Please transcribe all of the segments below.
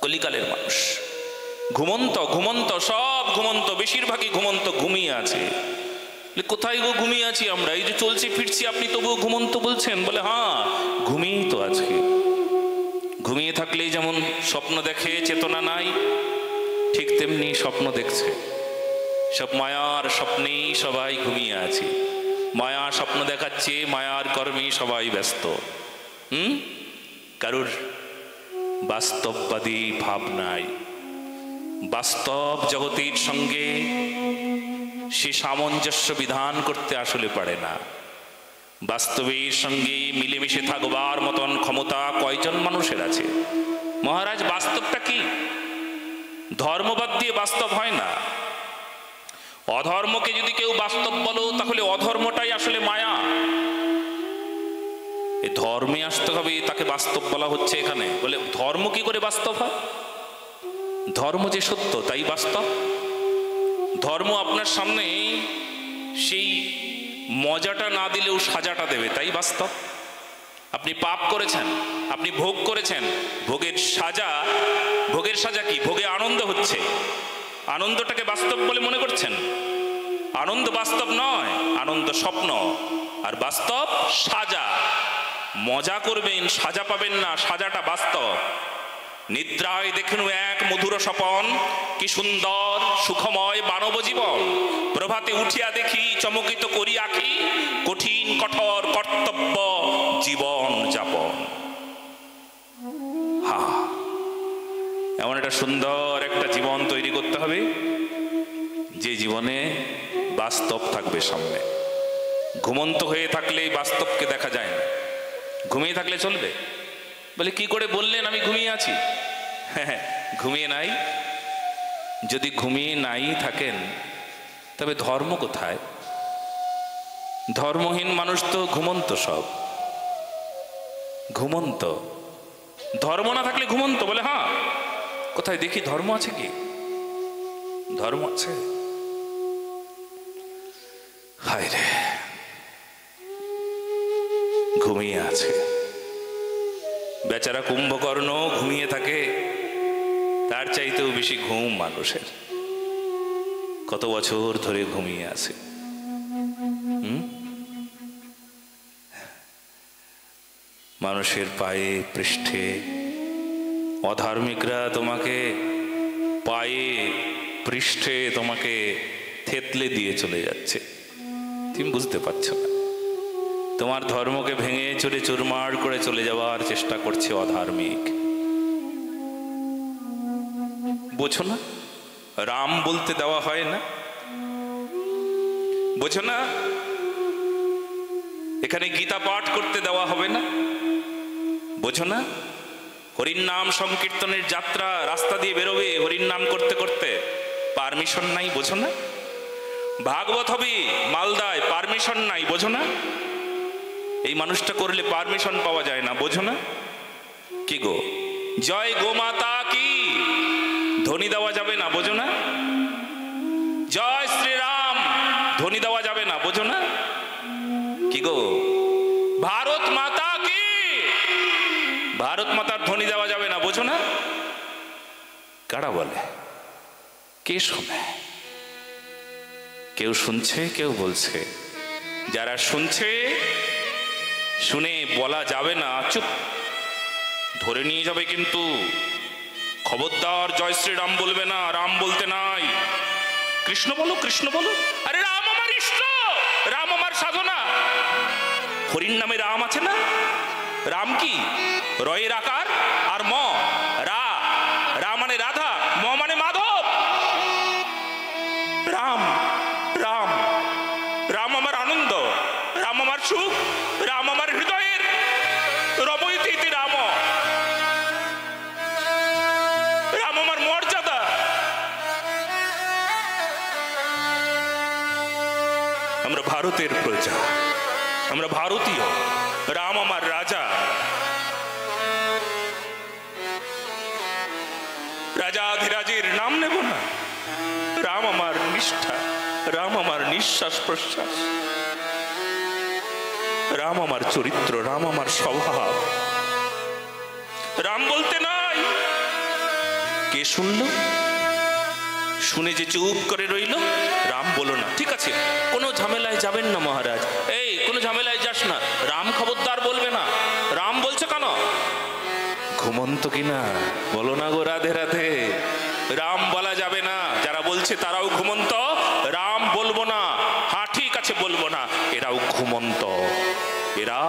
কলিকালের মানুষ ঘুমন্ত ঘুমন্ত, সব ঘুমন্ত, বেশিরভাগই ঘুমন্ত, ঘুমিয়ে আছে। কোথায় গো ঘুমিয়ে আছি আমরা? এই যে চলছি ফিরছি, আপনি তবুও ঘুমন্ত বলছেন? বলে হ্যাঁ, ঘুমিয়েই তো আছি। ঘুমিয়ে থাকলেই যেমন স্বপ্ন দেখে, চেতনা নাই, ঠিক তেমনি স্বপ্ন দেখছে। সব মায়ার স্বপ্নেই সবাই ঘুমিয়ে আছে। মায়া স্বপ্ন দেখাচ্ছে, মায়ার কর্মেই সবাই ব্যস্ত। কারুর বাস্তববাদী ভাব নাই। বাস্তব জগতের সঙ্গে সে সামঞ্জস্য বিধান করতে আসলে পারে না। বাস্তবের সঙ্গে মিলেমিশে থাকবার মতন ক্ষমতা কয়জন মানুষের আছে? মহারাজ, বাস্তবটা কি? ধর্মবাদ দিয়ে বাস্তব হয় না। অধর্মকে যদি কেউ বাস্তব বলো, তাহলে অধর্মটাই আসলে মায়া। এই ধর্মে আসতে হবে, তাকে বাস্তব বলা হচ্ছে এখানে। বলে ধর্ম কি করে বাস্তব হয়? ধর্ম যে সত্য তাই বাস্তব। ধর্ম আপনার সামনে সেই মজাটা না দিলেও সাজাটা দেবে, তাই বাস্তব। আপনি পাপ করেছেন, আপনি ভোগ করেছেন, ভোগের সাজা কি? ভোগে আনন্দ হচ্ছে, আনন্দটাকে বাস্তব বলে মনে করছেন? আনন্দ বাস্তব নয়, আনন্দ স্বপ্ন, আর বাস্তব সাজা। মজা করবেন, সাজা পাবেন না, সাজাটা বাস্তব। নিদ্রায় দেখুন এক মধুর স্বপন, কি সুন্দর সুখময় মানব জীবন। প্রভাতে উঠিয়া দেখি, চমকিত করি আঁখি, কঠিন কঠোর কর্তব্য জীবন যাপন। এমন একটা সুন্দর একটা জীবন তৈরি করতে হবে, যে জীবনে বাস্তব থাকবে সামনে। ঘুমন্ত হয়ে থাকলে বাস্তবকে দেখা যায় না, ঘুমিয়ে থাকলে চলবে? বলে কি করে বললেন আমি ঘুমিয়ে আছি? হ্যাঁ, ঘুমিয়ে নাই। যদি ঘুমিয়ে নাই থাকেন, তবে ধর্ম কোথায়? ধর্মহীন মানুষ তো ঘুমন্ত, সব ঘুমন্ত। ধর্ম না থাকলে ঘুমন্ত। বলে হ্যাঁ, কোথায় দেখি ধর্ম আছে কি? ধর্ম আছে? হায় রে, ঘুমিয়ে আছে। বেচারা কুম্ভকর্ণ ঘুমিয়ে থাকে, তার চাইতেও বেশি ঘুম মানুষের। কত বছর ধরে ঘুমিয়ে আছে। মানুষের পায়ে পৃষ্ঠে অধার্মিকরা তোমাকে পায়ে পৃষ্ঠে তোমাকে থেতলে দিয়ে চলে যাচ্ছে, তুমি বুঝতে পারছো না। তোমার ধর্মকে ভেঙে চুরে চুরমার করে চলে যাওয়ার চেষ্টা করছে অধার্মিক। বোঝো না? রাম বলতে দেওয়া হয় না? বোঝো না? এখানে গীতা পাঠ করতে দেওয়া হবে না? বোঝো না? হরির নাম সংকীর্তনের যাত্রা, রাস্তা দিয়ে বেরোবে হরির নাম করতে করতে, পারমিশন নাই। বোঝো না? ভাগবত হবে মালদায়, পারমিশন নাই। বোঝো না? এই মানুষটা করলে পারমিশন পাওয়া যায় না। বোঝো না? কি গো, জয় গোমাতা কি ধ্বনি দেওয়া যাবে না? বোঝো না? জয় শ্রীরাম ধ্বনি দেওয়া যাবে না? বোঝো না? কি গো, ভারত মাতা কি, ভারত মাতার ধ্বনি দেওয়া যাবে না? বোঝো না? কারা বলে? কে শোনে? কেউ শুনছে, কেউ বলছে। যারা শুনছে, শুনে বলা যাবে না, চুপ, ধরে নিয়ে যাবে কিন্তু। খবরদার জয় শ্রীরাম বলবে না, রাম বলতে নাই। কৃষ্ণ বলো, কৃষ্ণ বলো। আরে রাম আমার ইষ্ট, রাম আমার সাধনা। হরির নামে রাম আছে না? রাম কি? রয়ের আকার আর ম, রা। রা মানে রাধা, ম মানে মাধব। রাম রাম রাম আমার আনন্দ, রাম আমার সুখ, রাম আমার হৃদয়ের রবৈতি রাম। রাম আমার মর্যাদা। আমরা ভারতের প্রজা, আমরা ভারতীয়। রাম আমার রাজা। রাজাধিরাজের নাম নেব না? রাম আমার নিষ্ঠা, রাম আমার নিঃশ্বাস প্রশ্বাস, রাম আমার চরিত্র, রাম আমার স্বভাব। রাম বলতে নাই, কে শুনলো? শুনে যে চুপ করে রইল। রাম বলো না, ঠিক আছে কোনো ঝামেলায় যাবেন না মহারাজ, এই কোনো ঝামেলায় যাস না। রাম খবরদার বলবে না। রাম বলছে কেন? ঘুমন্ত কিনা বলো না গো, রাধে রাধে। রাম বলা যাবে না, যারা বলছে তারাও ঘুমন্ত। রাম বলবো না, হ্যাঁ ঠিক আছে বলবো না, এরাও ঘুমন্ত। এরা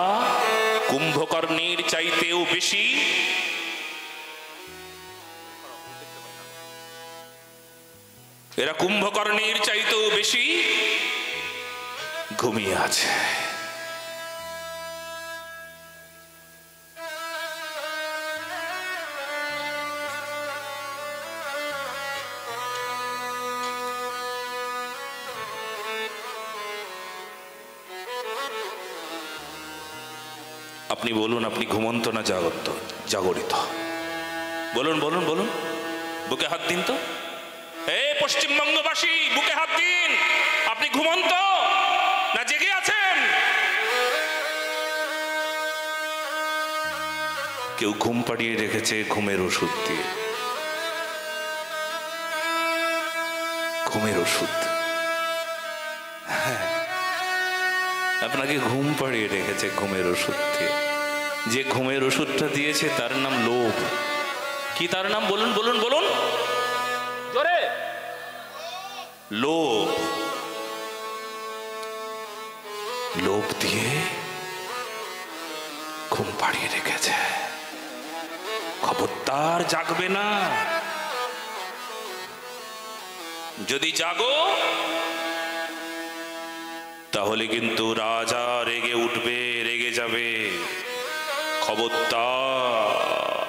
কুম্ভকর্ণের চাইতেও বেশি এরা কুম্ভকর্ণের চাইতেও বেশি ঘুমিয়ে আছে। আপনি বলুন, আপনি ঘুমন্ত না জাগরিত? বলুন বলুন বলুন, বুকে হাত দিন তো। এই পশ্চিমবঙ্গবাসী, বুকে হাত দিন। আপনি ঘুমন্ত না জেগে আছেন? কেউ ঘুম পাড়িয়ে রেখেছে ঘুমের ওষুধ দিয়ে। ঘুমের ওষুধ, হ্যাঁ, আপনাকে ঘুম পাড়িয়ে রেখেছে ঘুমের ওষুধ দিয়ে। যে ঘুমের ওষুধটা দিয়েছে তার নাম লোভ। কি তার নাম? বলুন বলুন বলুন জোরে। লোভ। লোভ দিয়ে ঘুম পাড়িয়ে রেখেছে। খবরদার জাগবে না। যদি জাগো তাহলে কিন্তু রাজা রেগে উঠবে, রেগে যাবে। খবরদার।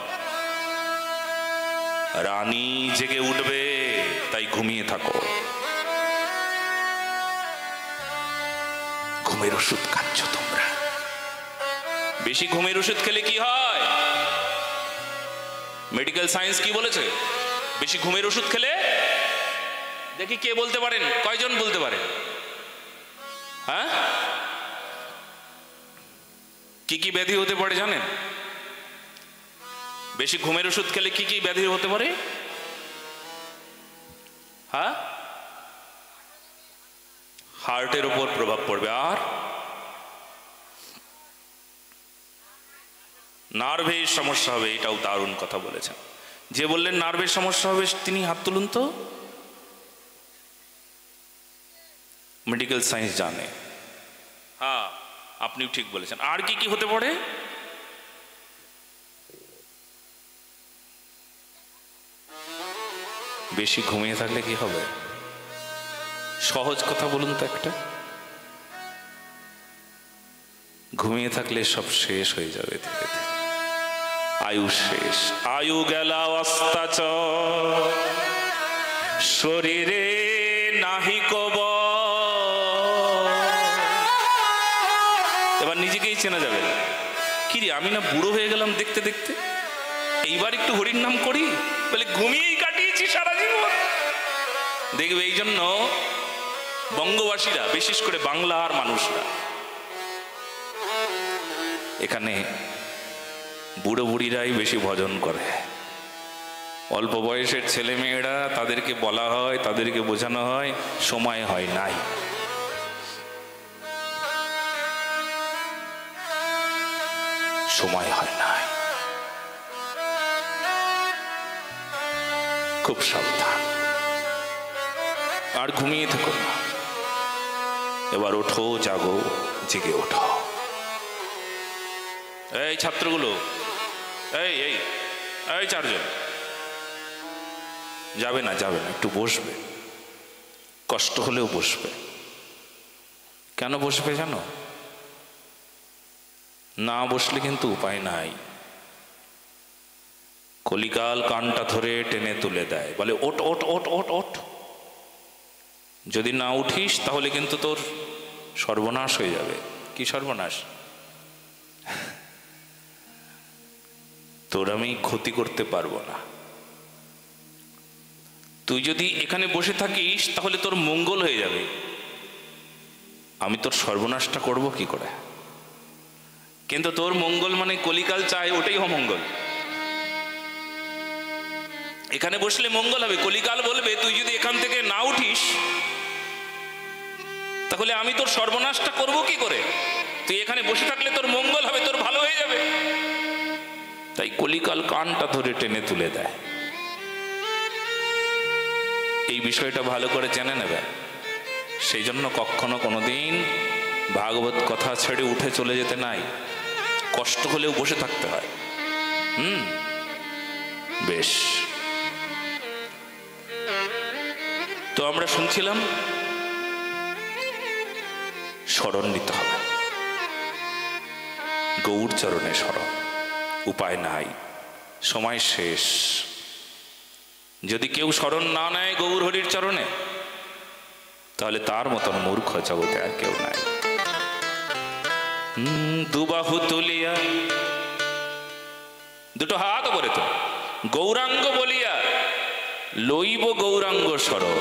রানী জেগে উঠবে, তাই ঘুমিয়ে থাকো। ঘুমের ওষুধ খাচ্ছ তোমরা। বেশি ঘুমের ওষুধ খেলে কি হয়? মেডিকেল সায়েন্স কি বলেছে? বেশি ঘুমের ওষুধ খেলে, দেখি কে বলতে পারেন, কয়জন বলতে পারেন? হ্যাঁ, কি কি ব্যাধি হতে পারে জানেন? বেশি ঘুমের ওষুধ খেলে কি কি ব্যাধি হতে পারে? হ্যাঁ, হার্টের উপর প্রভাব পড়বে, আর নার্ভের সমস্যা হবে। এটাও দারুণ কথা বলেছেন। যে বললেন নার্ভের সমস্যা হবে তিনি হাত তুলুন তো। মেডিকেল সায়েন্স জানে। হ্যাঁ, আপনিও ঠিক বলেছেন। আর কি কি হতে পারে? বেশি ঘুমিয়ে থাকলে কি হবে? সহজ কথা বলুন তো একটা। ঘুমিয়ে থাকলে সব শেষ হয়ে যাবে ধীরে ধীরে। আয়ু শেষ। আয়ু গেলা অস্তাচ শরীরে নাহি কব। এবার নিজেকেই চেনা যাবে। কি রে, আমি না বুড়ো হয়ে গেলাম দেখতে দেখতে, এইবার একটু হরির নাম করি, বলে ঘুমিয়েই কাটিয়েছি সারা জীবন। দেখবে এই জন্য বঙ্গবাসীরা, বিশেষ করে বাংলার মানুষরা, এখানে বুড়ো বুড়িরাই বেশি ভজন করে। অল্প বয়সের ছেলে মেয়েরা, তাদেরকে বলা হয়, তাদেরকে বোঝানো হয়, সময় হয় নাই। সময় হয় নাই। খুব সাবধান। আর ঘুমিয়ে থেকো না। এবার ওঠো, জাগো, জেগে ওঠো। এই ছাত্রগুলো, এই এই এই চারজন, যাবে না যাবে না, একটু বসবে। কষ্ট হলেও বসবে। কেন বসবে জানো? না বসলে কিন্তু উপায় নাই। কলিকাল কানটা ধরে টেনে তুলে দেয়, বলে ওঠ ওঠ ওঠ ওঠ ওঠ। যদি না উঠিস তাহলে কিন্তু তোর সর্বনাশ হয়ে যাবে। কি সর্বনাশ? তোর আমি ক্ষতি করতে পারবো না। তুই যদি এখানে বসে থাকিস তাহলে তোর মঙ্গল হয়ে যাবে। আমি তোর সর্বনাশটা করব কি করে? কিন্তু তোর মঙ্গল মানে কলিকাল চায়, ওটাই অমঙ্গল। এখানে বসলে মঙ্গল হবে। কলিকাল বলবে তুই যদি এখান থেকে না উঠিস তাহলে আমি তোর সর্বনাশটা করব কি করে? তুই এখানে বসে থাকলে তোর মঙ্গল হবে, তোর ভালো হয়ে যাবে। তাই কলিকাল কানটা ধরে টেনে তুলে দেয়। এই বিষয়টা ভালো করে জেনে নেবে। সেই জন্য কখনো কোনোদিন ভাগবত কথা ছেড়ে উঠে চলে যেতে নাই, কষ্ট হলেও বসে থাকতে হয়। বেশ, তো আমরা শুনছিলাম স্মরণ নিতে হবে, গৌর চরণে স্মরণ, উপায় নাই, সময় শেষ। যদি কেউ স্মরণ না নেয় গৌর হরির চরণে, তাহলে তার মতন মূর্খ জগতে আর কেউ নাই। দুবাহু তুলিয়া, দুটো হাত উপরে তো, গৌরাঙ্গ বলিয়া লইব গৌরাঙ্গ স্মরণ।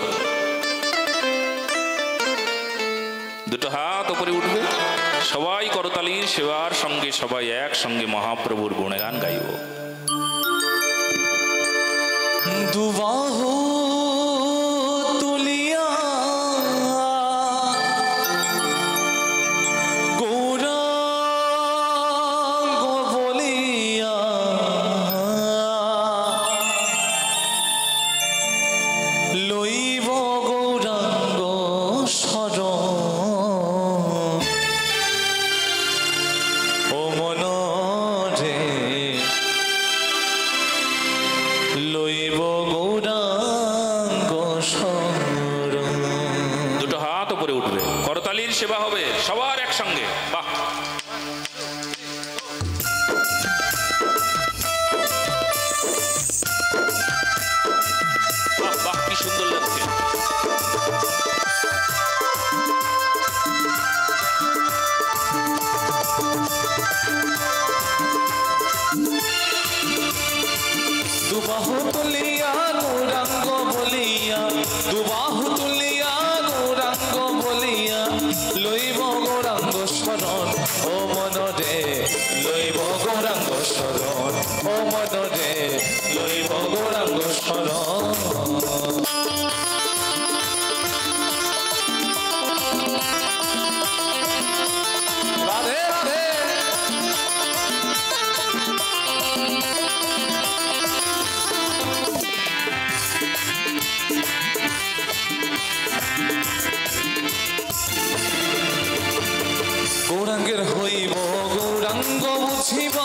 দুটো হাত উপরে উঠবে, সবাই করতালির সেবার সঙ্গে সবাই একসঙ্গে মহাপ্রভুর গুণগান গাইব। দুবাহু তুলিয়া গৌরাঙ্গ বলিয়া লইব গৌরাঙ্গ শরণ। ও মনরে লইব গৌরাঙ্গ শরণ। দুটো হাত উপরে উঠবে, করতালির সেবা হবে সবার একসঙ্গে। বাহ, বাহ, বাহ, কি সুন্দর লাগছে। দুবাহু তুলিয়া গৌরাঙ্গ বলিয়া, দুবাহু তুলিয়া গৌরাঙ্গ বলিয়া লইব গৌরাঙ্গ শরণ। ও মনরে লইব গৌরাঙ্গ শরণ, ও মনরে লইব গৌরাঙ্গ শরণ। রাধে রাধে। গৌরাঙ্গের হইব গৌরাঙ্গ বুঝিব,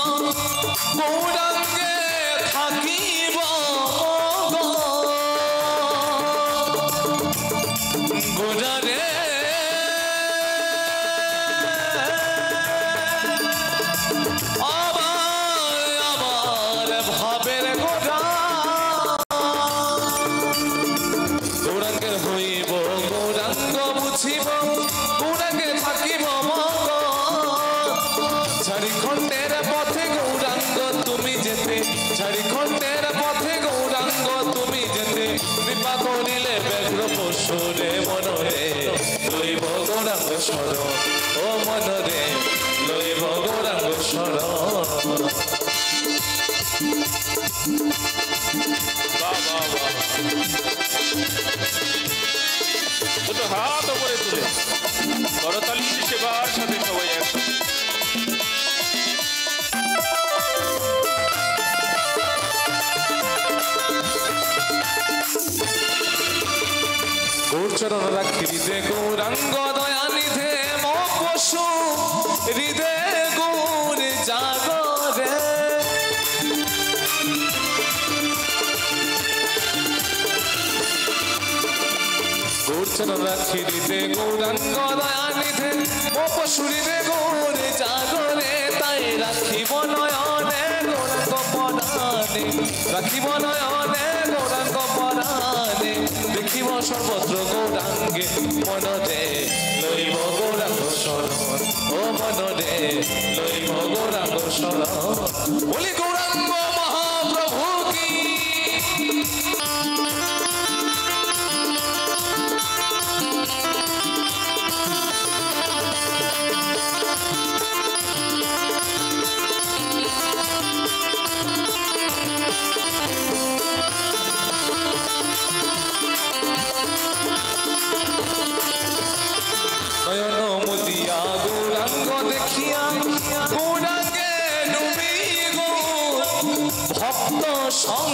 গৌরাঙ্গে থাকিব গোরারে। আবার আবার ভাবের গোরা, গৌরাঙ্গের হইব গৌরাঙ্গ বুঝিব, গৌরাঙ্গে থাকিব ঝাড়খণ্ডের পথে গৌরাঙ্গ তুমি যেতে, ঝাড়খণ্ডের পথে গৌরাঙ্গ তুমি যেতে, কৃপা করিলে ব্যাঘ্র পশুরে মনরে লইব গৌরাঙ্গ শরণ। ও মনরে লইব গৌরাঙ্গ শরণ। বাহ, বাহ, বাহ। দুটো হাত উপরে তুলে করতালির সেবার সাথে সবাই একসঙ্গে। গৌরচরণ রাখি হৃদে গৌরাঙ্গ দয়া নিধে, মপশু হৃদে গৌর জাগরে। গৌরচরণ রাখি হৃদে গৌরাঙ্গ দয়া নিধে, মপশু হৃদে গৌর জাগরে। তাই রাখিব নয়নে গৌরাঙ্গ পরাণে, রাখিব নয়নে গৌরাঙ্গ পরাণে। দেখিব সর্বত্র গৌরাঙ্গে মনরে লইব গৌরাঙ্গ শরণ। ও মনরে লইব গৌরাঙ্গ শরণ। বলি গৌরাঙ্গ মহাপ্রভু কি।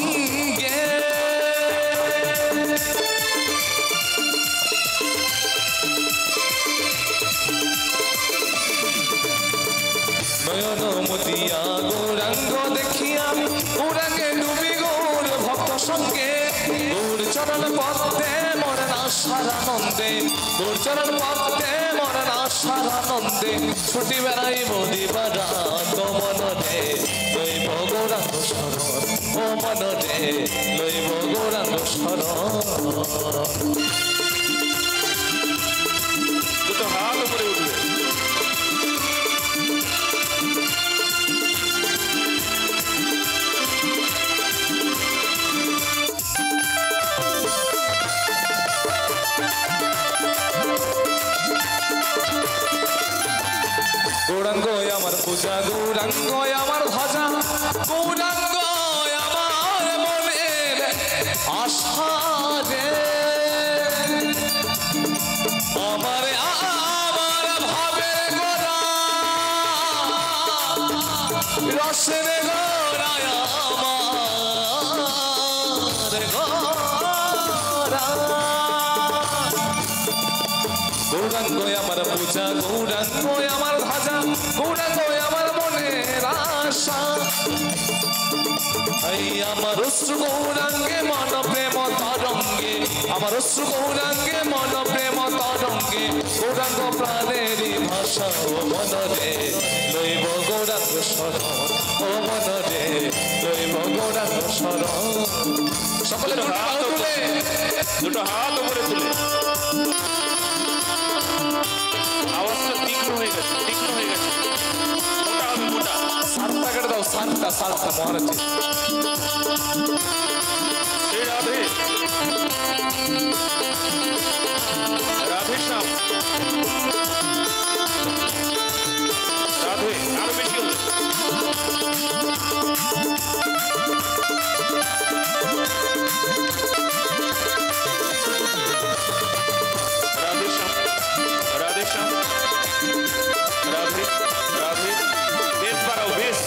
সঙ্গে নয়ন মতিয়া গৌরাঙ্গ দেখিয়া গৌরাঙ্গে ডুবি গৌর ভক্ত সঙ্গে গৌর চরণ পদ্মে মরণ আশার আনন্দে গৌর চরণ পদ্মে মরণ আশার আনন্দে ছুটি বেড়াইব দিবারাত মনরে লইব গৌরাঙ্গ শরণ ও মনরে লইব গৌরাঙ্গ শরণ। দুটো হাত উপরে উঠবে। গৌরাঙ্গ আমার পূজা গৌরাঙ্গ আমার ভজা গৌরাঙ্গ আমার মনের আশা রে আমার আমার ভাবের গোরা রসের গোরায় আমার গোরা গৌরাঙ্গ আমার পূজা গৌরাঙ্গ আমার ভাজা গৌরাঙ্গ আমার মনের আশা এই আমার অশ্রু গৌরাঙ্গে মন প্রেম তরঙ্গে আমার অশ্রু গৌরাঙ্গে মন প্রেম তরঙ্গে গৌরাঙ্গ প্রাণেরই ভাষা ও মনরে লইব গৌরাঙ্গ শরণ ও মনরে লইব গৌরাঙ্গ শরণ। সকলে দুটো হাত উপরে তুলে আওয়াজটা তীক্ষ্ণ হয়ে গেছে, তীক্ষ্ণ হয়ে গেছে। মোটা হবে, মোটা। সাতটা কেটে দাও, সাতটা সাতটা মহারাজ। শ্রী রাধে রাধে শ্যাম রাধে আরো বেশি হলো। রাধে শ্যাম রাধে শ্যাম রাধে রাধে বেশ বাড়াও, বেশ।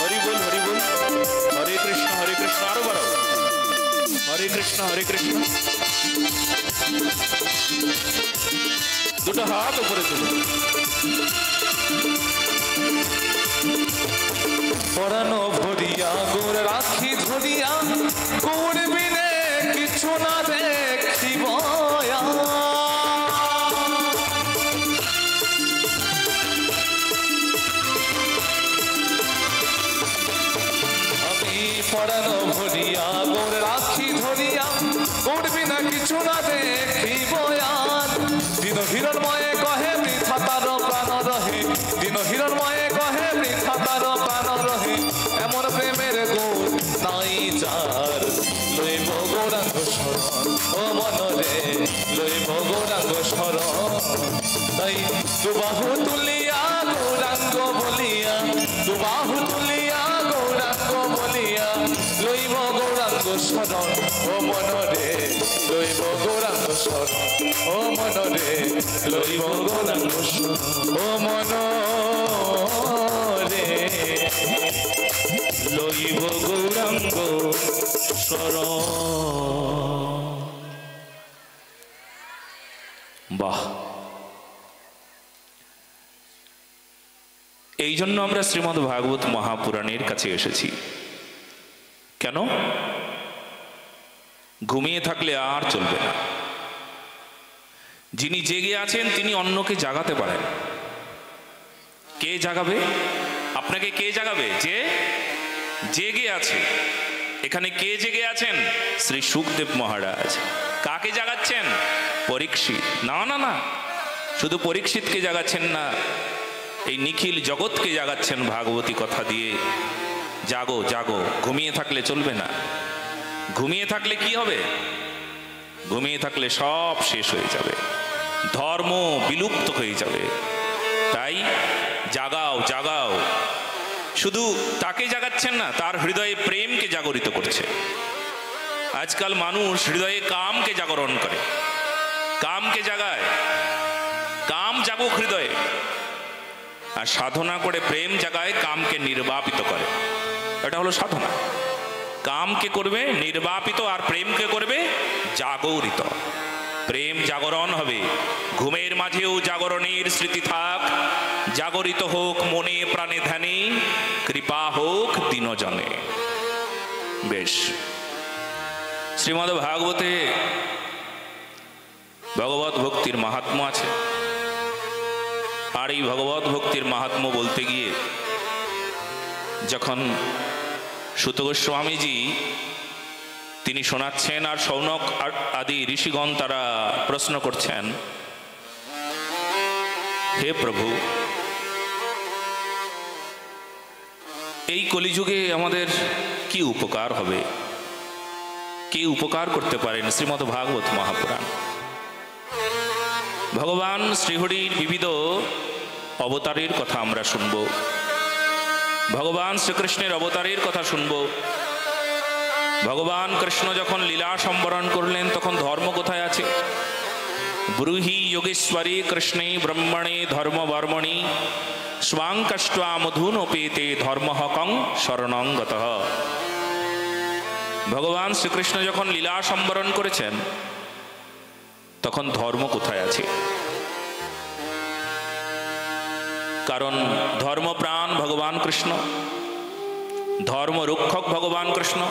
হরি বল হরি বল, হরে কৃষ্ণ আরো বাড়াও, হরে কৃষ্ণ। দুটো হাত উপরে তুলো। পরানো ভরিয়া গোর রাখি ধরিয়া গোর বিনে কিছু না দেখিব আমি পরানো ভরিয়া গোর রাখি ধরিয়া গোর বিনা কিছু না দেখিব দিন হিরণময়ে কহে বৃথা তার প্রাণ রহে দিন হিরণময়ে কহে বৃথা তার প্রাণ রহে এমন প্রেমের গৌর নাই যার লইব গৌরাঙ্গ শরণ ও মনরে লইব গৌরাঙ্গ শরণ। তাই দুবাহু তুলিয়া গৌরাঙ্গ বলিয়া দুবাহু তুলিয়া গৌরাঙ্গ বলিয়া লইব গৌরাঙ্গ শরণ ও মনরে লইব গৌরাঙ্গ শরণ ও মনরে লইব গৌরাঙ্গ শরণ ও মনরে লইব গৌরাঙ্গ শরণ। বাহ! এই জন্য আমরা শ্রীমদ্ ভাগবত মহাপুরাণের কাছে এসেছি। কেন? ঘুমিয়ে থাকলে আর চলবে না। যিনি জেগে আছেন তিনি অন্যকে জাগাতে পারেন। কে জাগাবে আপনাকে? কে জাগাবে? যে জেগে আছে। এখানে কে জেগে আছেন? শ্রী শুকদেব মহারাজ। কাকে জাগাচ্ছেন? পরীক্ষিত। না না না, শুধু পরীক্ষিতকে জাগাচ্ছেন না, এই নিখিল জগৎকে জাগাচ্ছেন ভাগবতী কথা দিয়ে। জাগো জাগো, ঘুমিয়ে থাকলে চলবে না। ঘুমিয়ে থাকলে কি হবে? ঘুমিয়ে থাকলে সব শেষ হয়ে যাবে, ধর্ম বিলুপ্ত হয়ে যাবে। তাই জাগাও জাগাও। শুধু তাকে জাগাচ্ছেন না, তার হৃদয়ে প্রেমকে জাগরিত করছে। আজকাল মানুষ হৃদয়ে কামকে জাগরণ করে, কামকে জাগায়। কাম জাগুক হৃদয়ে, আর সাধনা করে প্রেম জাগায়, কামকে নির্বাপিত করে। এটা হলো সাধনা। কামকে করবে নির্বাপিত, আর প্রেমকে করবে জাগরিত। প্রেম জাগরণ হবে, ঘুমের মাঝেও জাগরণের স্মৃতি থাক, জাগরিত হোক মনে প্রাণে ধ্যানে, কৃপা হোক দিনজনে। বেশ, শ্রীমদ্ ভাগবতে ভগবত ভক্তির মাহাত্ম্য আছে। আর এই ভগবত ভক্তির মাহাত্ম্য বলতে গিয়ে যখন সুত গোস্বামীজি তিনি শোনাচ্ছেন, আর শৌনক আদি ঋষিগণ তারা প্রশ্ন করছেন, হে প্রভু, এই কলিযুগে আমাদের কি উপকার হবে, কি উপকার করতে পারেন শ্রীমদ্ ভাগবত মহাপুরাণ। ভগবান শ্রীহরির বিবিধ অবতারের কথা আমরা শুনব, ভগবান শ্রীকৃষ্ণের অবতারের কথা শুনব। ভগবান কৃষ্ণ যখন লীলা সম্বরণ করলেন তখন ধর্ম কোথায় আছে? ব্রূহি যোগেশ্বরী কৃষ্ণে ব্রহ্মণে ধর্ম বর্মণি স্বাং কষ্টা মধুনোপেতে ধর্মহকং শরণং গতঃ। ভগবান শ্রীকৃষ্ণ যখন লীলা সম্বরণ করেছেন তখন ধর্ম কোথায় আছে? কারণ ধর্মপ্রাণ ভগবান কৃষ্ণ, ধর্মরক্ষক ভগবান কৃষ্ণ।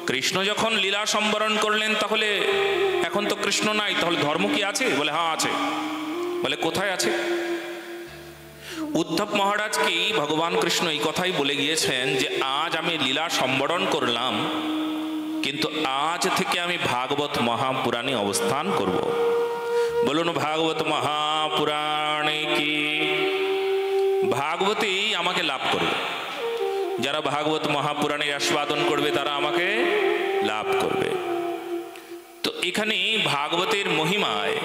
কৃষ্ণ যখন লীলা সম্বরণ করলেন তাহলে এখন তো কৃষ্ণ নাই, তাহলে ধর্ম কি আছে? বলে হ্যাঁ আছে। বলে কোথায় আছে? উদ্ধব মহারাজকেই ভগবান কৃষ্ণ এই কথাই বলে গিয়েছেন যে আজ আমি লীলা সম্বরণ করলাম, কিন্তু আজ থেকে আমি ভাগবত মহাপুরাণে অবস্থান করব। বলুন ভাগবত মহাপুরাণে কি? ভাগবতেই আমাকে লাভ করবে। যারা ভাগবত মহাপুরাণের আস্বাদন করবে তারা আমাকে লাভ করবে। তো এখানে ভাগবতের মহিমায়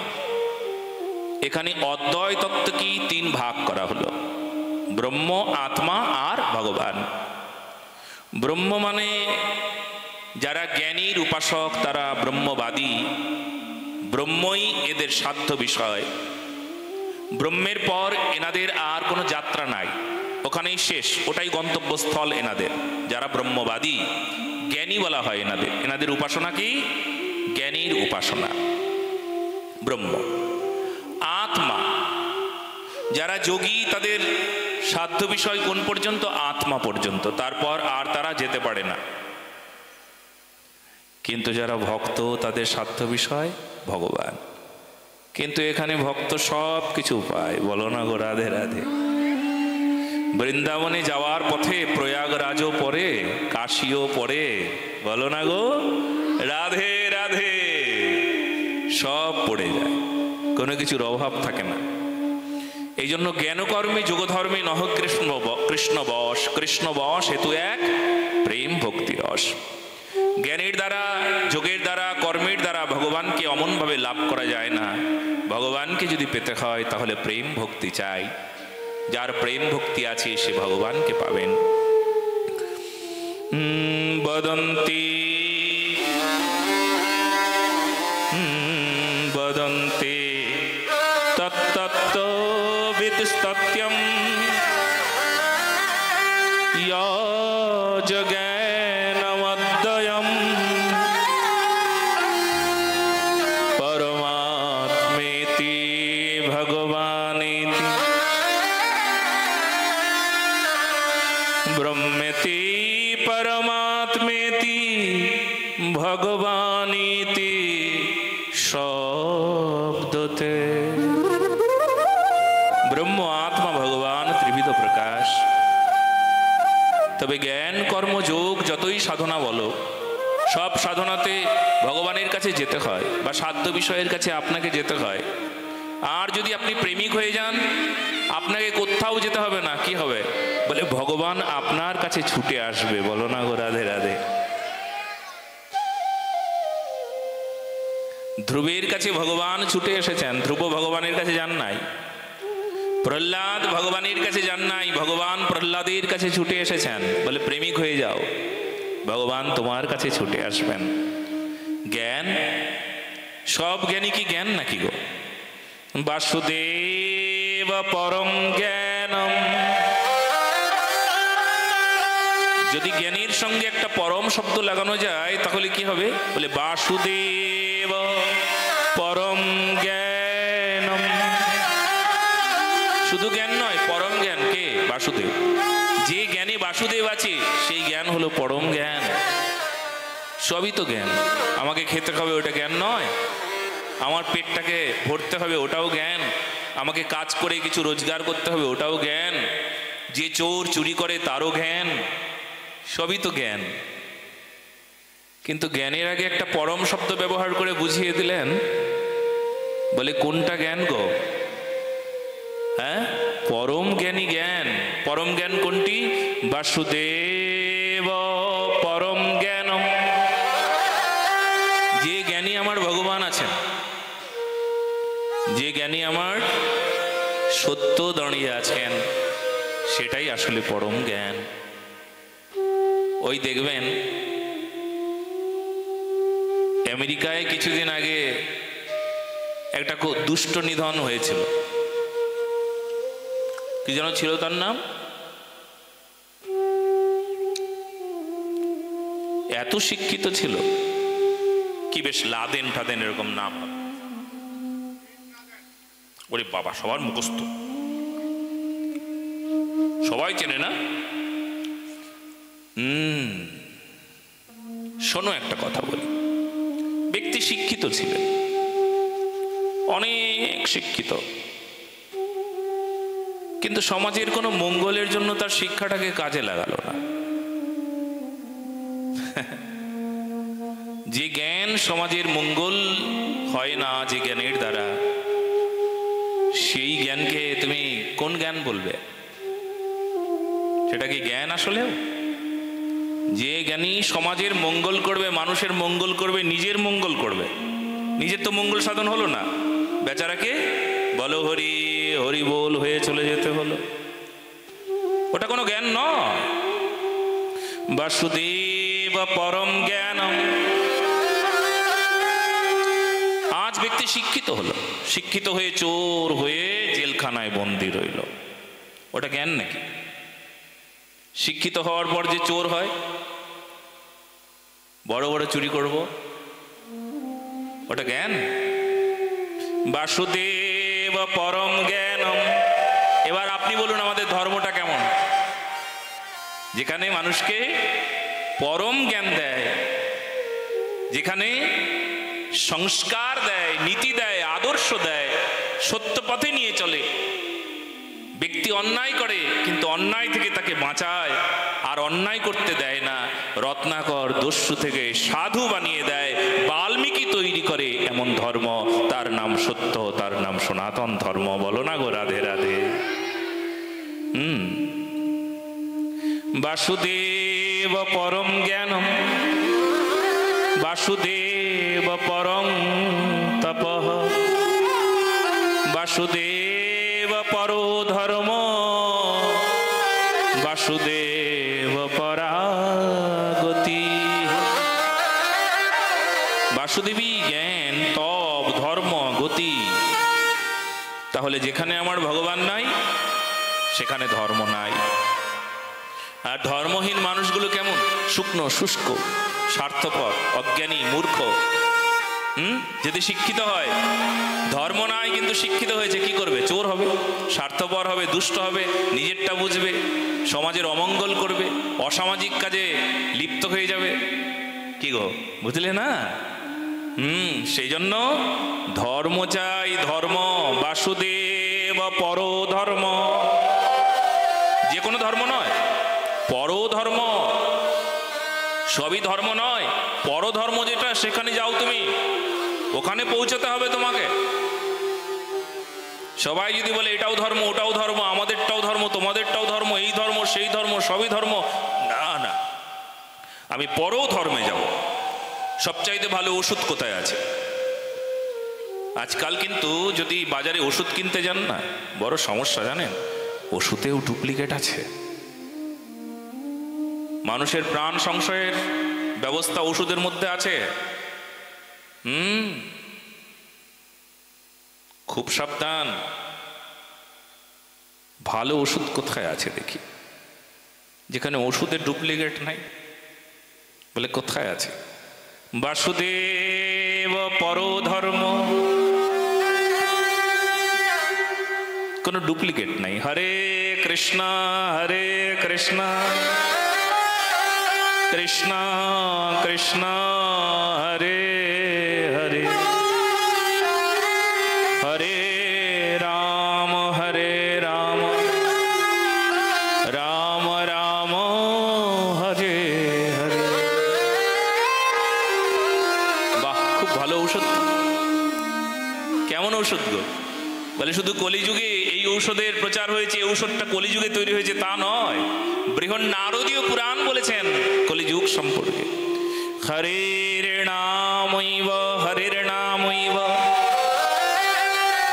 এখানে অদ্বয় তত্ত্ব কি তিন ভাগ করা হলো, ব্রহ্ম, আত্মা আর ভগবান। ব্রহ্ম মানে যারা জ্ঞানীর উপাসক তারা ব্রহ্মবাদী, ব্রহ্মই এদের সাধ্য বিষয়। ব্রহ্মের পর এনাদের আর কোনো যাত্রা নাই, ওখানেই শেষ, ওটাই গন্তব্যস্থল এনাদের। যারা ব্রহ্মবাদী, জ্ঞানী বলা হয় এনাদের। এনাদের উপাসনা কি? জ্ঞানীর উপাসনা, ব্রহ্ম। আত্মা যারা যোগী তাদের সাধ্য বিষয় কোন পর্যন্ত? আত্মা পর্যন্ত, তারপর আর তারা যেতে পারে না। কিন্তু যারা ভক্ত তাদের সাধ্য বিষয় ভগবান। কিন্তু এখানে ভক্ত সব কিছু পায়। বলো না গো রাধে রাধে। বৃন্দাবনে যাওয়ার পথে প্রয়াগরাজও পড়ে, কাশীও পড়ে। বলো না গো রাধে রাধে। সব পড়ে যায়, কোনো কিছুর অভাব থাকে না। এই জন্য জ্ঞানকর্মে যোগধর্মে নহ কৃষ্ণ বশ, কৃষ্ণ বশ হেতু এক প্রেম ভক্তি রস। জ্ঞানের দ্বারা, যোগের দ্বারা, কর্মের দ্বারা ভগবানকে অমনভাবে লাভ করা যায় না। ভগবানকে যদি পেতে হয় তাহলে প্রেম ভক্তি চাই। যার প্রেম ভক্তি আছে সে ভগবানকে পাবেন। বদন্তি বদন্তি তত্তত্ত্ববিদস্তত্যম জ্ঞানমদ্বয়ম পরমাত্মেতি ভগবানেতি ব্রহ্মেতি পরমাত্মেতি ভগবানেতি শব্দতে। ব্রহ্ম, আত্মা, ভগবান ত্রিবিধ প্রকাশ। তবে জ্ঞান, কর্ম, যোগ যতই সাধনা বলো, সব সাধনাতে ভগবানের কাছে যেতে হয় বা সাধ্য বিষয়ের কাছে আপনাকে যেতে হয়। আর যদি আপনি প্রেমিক হয়ে যান আপনাকে কোথাও যেতে হবে না। কি হবে? বলে ভগবান আপনার কাছে ছুটে আসবে। বলো না গো রাধে রাধে। ধ্রুবের কাছে ভগবান ছুটে এসেছেন, ধ্রুব ভগবানের কাছে যান নাই। প্রহ্লাদ ভগবানের কাছে যান নাই, ভগবান প্রহ্লাদের কাছে ছুটে এসেছেন। বলে প্রেমিক হয়ে যাও, ভগবান তোমার কাছে ছুটে আসবেন। জ্ঞান, সব জ্ঞানী কি জ্ঞান নাকি গো? বাসুদেব পরম জ্ঞানম যদি জ্ঞানীর সঙ্গে একটা পরম শব্দ লাগানো যায় তাহলে কি হবে? বলে বাসুদেব পরম জ্ঞানম। শুধু জ্ঞান নয়, পরম জ্ঞান। কে? বাসুদেব। যে জ্ঞানে বাসুদেব আছে সেই জ্ঞান হলো পরম জ্ঞান। সবই তো জ্ঞান। আমাকে খেতে হবে ওটা জ্ঞান নয়? আমার পেটটাকে ভরতে হবে ওটাও জ্ঞান। আমাকে কাজ করে কিছু রোজগার করতে হবে ওটাও জ্ঞান। যে চোর চুরি করে তারও জ্ঞান। সবই তো জ্ঞান। কিন্তু জ্ঞানের আগে একটা পরম শব্দ ব্যবহার করে বুঝিয়ে দিলেন। বলে কোনটা জ্ঞান গো? হ্যাঁ, পরম জ্ঞানী জ্ঞান। পরম জ্ঞান কোনটি? বাসুদেব পরম জ্ঞানম। যে জ্ঞানী আমার ভগবান আছেন, যে জ্ঞানী আমার সত্য দাঁড়িয়ে আছেন, সেটাই আসলে পরম জ্ঞান। ওই দেখবেন আমেরিকায় কিছুদিন আগে একটা খুব দুষ্ট নিধন হয়েছিল। কি যেন ছিল তার নাম? এত শিক্ষিত ছিল, কি বেশ লাদেন টাদেন এরকম নাম। ওরে বাবা, সবার মুখস্থ, সবাই চেনে না? শোনো একটা কথা বলি। ব্যক্তি শিক্ষিত ছিলেন, অনেক শিক্ষিত, কিন্তু সমাজের কোনো মঙ্গলের জন্য তার শিক্ষাটাকে কাজে লাগালো না। যে জ্ঞান সমাজের মঙ্গল হয় না যে জ্ঞানের দ্বারা, সেই জ্ঞানকে তুমি কোন জ্ঞান বলবে? সেটা কি জ্ঞান আসলেও? যে জ্ঞানী সমাজের মঙ্গল করবে, মানুষের মঙ্গল করবে, নিজের মঙ্গল করবে, নিজের তো মঙ্গল সাধন হলো না, বেচারাকে বলো হরি হরি বল হয়ে চলে যেতে হলো। ওটা কোনো জ্ঞান নয়। বাসুদেব পরম জ্ঞানম। আজ ব্যক্তি শিক্ষিত হলো, শিক্ষিত হয়ে চোর হয়ে জেলখানায় বন্দী রইল। ওটা জ্ঞান নাকি? শিক্ষিত হওয়ার পর যে চোর হয়, বড় বড় চুরি করব, ওটা জ্ঞান? বাসুদেব পরম জ্ঞানম। এবার আপনি বলুন আমাদের ধর্মটা কেমন? যেখানে মানুষকে পরম জ্ঞান দেয়, যেখানে সংস্কার দেয়, নীতি দেয়, আদর্শ দেয়, সত্য পথে নিয়ে চলে। ব্যক্তি অন্যায় করে কিন্তু অন্যায় থেকে তাকে বাঁচায়, আর অন্যায় করতে দেয় না। রত্নাকর দস্যু থেকে সাধু বানিয়ে দেয়, বাল্মীকি তৈরি করে এমন ধর্ম, তার নাম সত্য, তার নাম সনাতন ধর্ম। বলো না গো রাধে রাধে। বাসুদেব পরম জ্ঞানম বাসুদেব পরম তপঃ বাসুদেব পরো ধর্ম বাসুদেব পরাগতি। বাসুদেবী জ্ঞান, তপ, ধর্ম, গতি। তাহলে যেখানে আমার ভগবান নাই সেখানে ধর্ম নাই। আর ধর্মহীন মানুষগুলো কেমন? শুকনো, শুষ্ক, স্বার্থপর, অজ্ঞানী, মূর্খ। যদি শিক্ষিত হয়, ধর্ম নাই কিন্তু শিক্ষিত হয়েছে, কি করবে? চোর হবে, স্বার্থপর হবে, দুষ্ট হবে, নিজেরটা বুঝবে, সমাজের অমঙ্গল করবে, অসামাজিক কাজে লিপ্ত হয়ে যাবে। কি গো, বুঝলে না? সেই জন্য ধর্ম চাই, ধর্ম। বাসুদেব পরো ধর্ম। যে কোনো ধর্ম নয়, পরো ধর্ম। সবই ধর্ম নয়, পরধর্ম যেটা, সেখানে যাও তুমি, ওখানে পৌঁছতে হবে তোমাকে। সবাই যদি বলে এটাও ধর্ম, ওটাও ধর্ম, আমাদেরটাও ধর্ম, তোমাদেরটাও ধর্ম, এই ধর্ম সেই ধর্ম, সবই ধর্ম, না না, আমি পরো ধর্মে যাব। সবচাইতে ভালো ওষুধ কোথায় আছে? আজকাল কিন্তু যদি বাজারে ওষুধ কিনতে যান না, বড় সমস্যা জানেন, ওষুধেও ডুপ্লিকেট আছে। মানুষের প্রাণ সংশয়ের ব্যবস্থা ওষুধের মধ্যে আছে। খুব সাবধান। ভালো ওষুধ কোথায় আছে দেখি। যেখানে ওষুধের ডুপ্লিকেট নাই। বলে কোথায় আছে? বাসুদেব পরধর্ম, কোনো ডুপ্লিকেট নাই। হরে কৃষ্ণ কৃষ্ণ কৃষ্ণ হরে হরে, হরে রাম রাম রাম হরে হরে। বাহ, খুব ভালো ঔষধ। কেমন ঔষধ গো? বলে শুধু কলিযুগে এই ঔষধের প্রচার হয়েছে, এই ঔষধটা কলিযুগে তৈরি হয়েছে তা নয়। বৃহৎ নারদীয় পুরাণ বলেছেন কলিযুগ সম্পর্কে। হরের নামৈব হরের নামৈব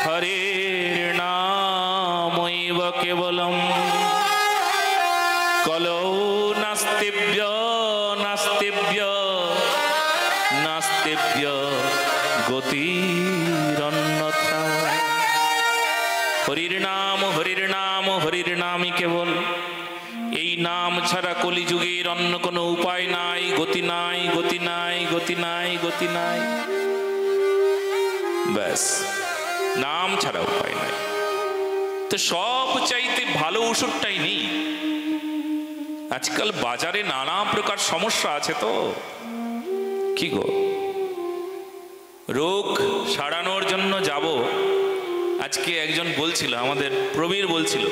হরের নামৈব কেবলম কলৌ নাস্তিব্য নাস্তিব্য নাস্তিব্য গতিরন্যথা। হরির নাম হরির নাম হরির নামই কেবল। এই নাম ছাড়া কলিযুগের অন্য কোনো উপায় নাই, গতি নাই, গতি নাই, গতি নাই, গতি নাই। ব্যাস, নাম ছাড়া উপায় নাই। তো সব চাইতে ভালো ওষুধটাই নেই। আজকাল বাজারে নানা প্রকার সমস্যা আছে, তো কি গো, রোগ সারানোর জন্য যাব। আজকে একজন বলছিল, আমাদের প্রবীর বলছিল,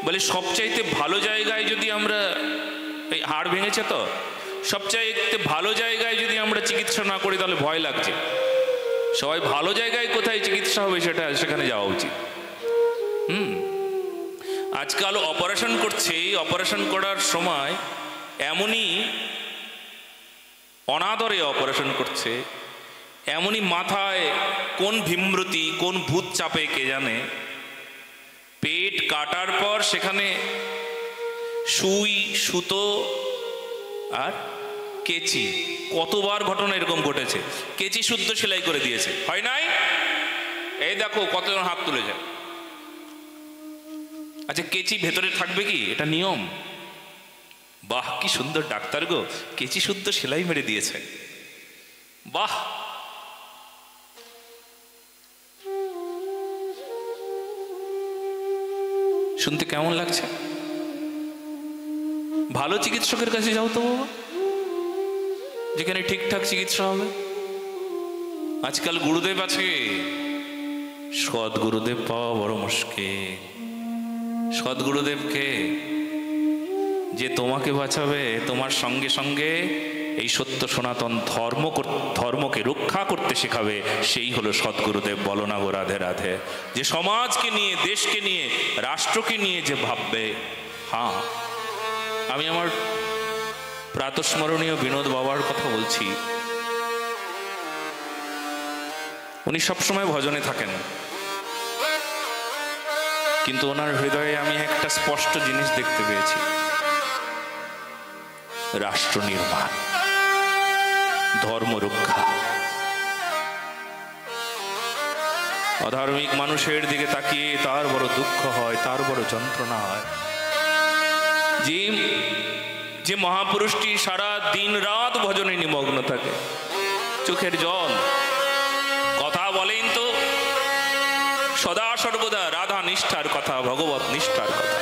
বলে সবচাইতে ভালো জায়গায় যদি আমরা, এই হাড় ভেঙেছে তো, সবচাইতে ভালো জায়গায় যদি আমরা চিকিৎসা না করি তাহলে ভয় লাগছে। সবাই ভালো জায়গায় কোথায় চিকিৎসা হবে সেখানে যাওয়া উচিত। আজকাল অপারেশন করছে, অপারেশন করার সময় এমনই অনাদরে অপারেশন করছে, এমনই মাথায় কোন ভীমরতি কোন ভূত চাপে কে জানে। পেট কাটার পর সেখানে সুই সুতো আর কেচি, কতবার ঘটনা এরকম ঘটেছে। কেচি শুদ্ধ সেলাই করে দিয়েছে, হয় নাই? এই দেখো কতজন হাত তুলে যায়। আচ্ছা, কেচি ভেতরে থাকবে কি? এটা নিয়ম। বাহ, কি সুন্দর ডাক্তার গো, কেচি শুদ্ধ সেলাই মেরে দিয়েছে। বাহ, শুনতে কেমন লাগছে? ভালো চিকিৎসকের কাছে যাও তো বাবা, যেখানে ঠিকঠাক চিকিৎসা হবে। আজকাল গুরুদেব আছে, সৎ গুরুদেব পাওয়া বড় মুশকিল। সৎ গুরুদেবকে, যে তোমাকে বাঁচাবে, তোমার সঙ্গে সঙ্গে এই সত্য সনাতন ধর্মকে রক্ষা করতে শেখাবে, সেই হলো সদ্গুরুদেব। বলো না গো রাধে রাধে। যে সমাজকে নিয়ে, দেশকে নিয়ে, রাষ্ট্রকে নিয়ে যে ভাববে। হ্যাঁ, আমি আমার প্রাতঃস্মরণীয় বিনোদ বাবার কথা বলছি। উনি সবসময় ভজনে থাকেন, কিন্তু ওনার হৃদয়ে আমি একটা স্পষ্ট জিনিস দেখতে পেয়েছি, রাষ্ট্র নির্মাণ, ধর্ম রক্ষা। অধার্মিক মানুষের দিকে তাকিয়ে তার বড় দুঃখ হয়, তার বড় যন্ত্রণা হয়। যে মহাপুরুষটি সারা দিন রাত ভজনে নিমগ্ন থাকে, চোখের জল, কথা বলেন তো সদা সর্বদা রাধা নিষ্ঠার কথা, ভগবত নিষ্ঠার কথা,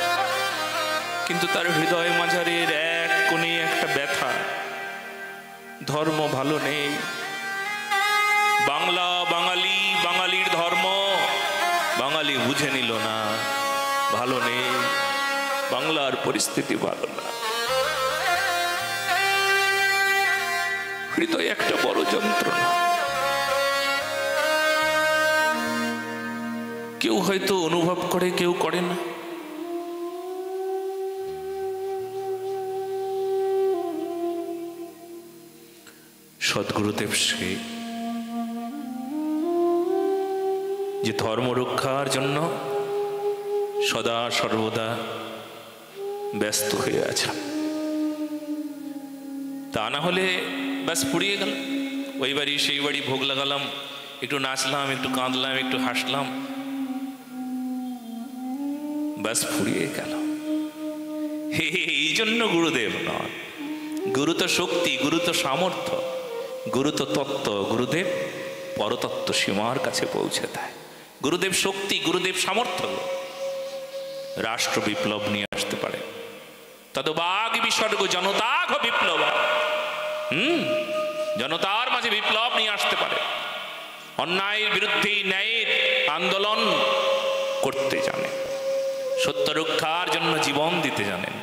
কিন্তু তার হৃদয় মাঝারের এক কোণে একটা ব্যথা, ধর্ম ভালো নেই। বাংলা বাঙালি, বাঙালির ধর্ম বাঙালি বুঝে নিল না, ভালো নেই, বাংলার পরিস্থিতি ভালো না। হৃদয় একটা বড় যন্ত্রণা। কেউ হয়তো অনুভব করে, কেউ করে না। সদ্গুরুদেব শ্রী যে ধর্ম রক্ষার জন্য সদা সর্বদা ব্যস্ত হয়ে আছে, তা না হলে ব্যাস ফুরিয়ে গেল। ওই বাড়ি সেই বাড়ি ভোগ লাগালাম, একটু নাচলাম, একটু কাঁদলাম, একটু হাসলাম, ব্যাস ফুরিয়ে গেল। এই জন্য গুরুদেব নয়। গুরু তো শক্তি, গুরু তো সামর্থ্য, গুরু তো তত্ত্ব। গুরুদেব পরতত্ত্ব সীমার কাছে পৌঁছে দেয়। গুরুদেব শক্তি, গুরুদেব সামর্থ্য। রাষ্ট্র বিপ্লব নিয়ে আসতে পারে। তদবাগ বিসর্গ জনতাঘ বিপ্লব। জনতার মাঝে বিপ্লব নিয়ে আসতে পারে। অন্যায়ের বিরুদ্ধে ন্যায়ের আন্দোলন করতে জানে, সত্য রক্ষার জন্য জীবন দিতে জানেন।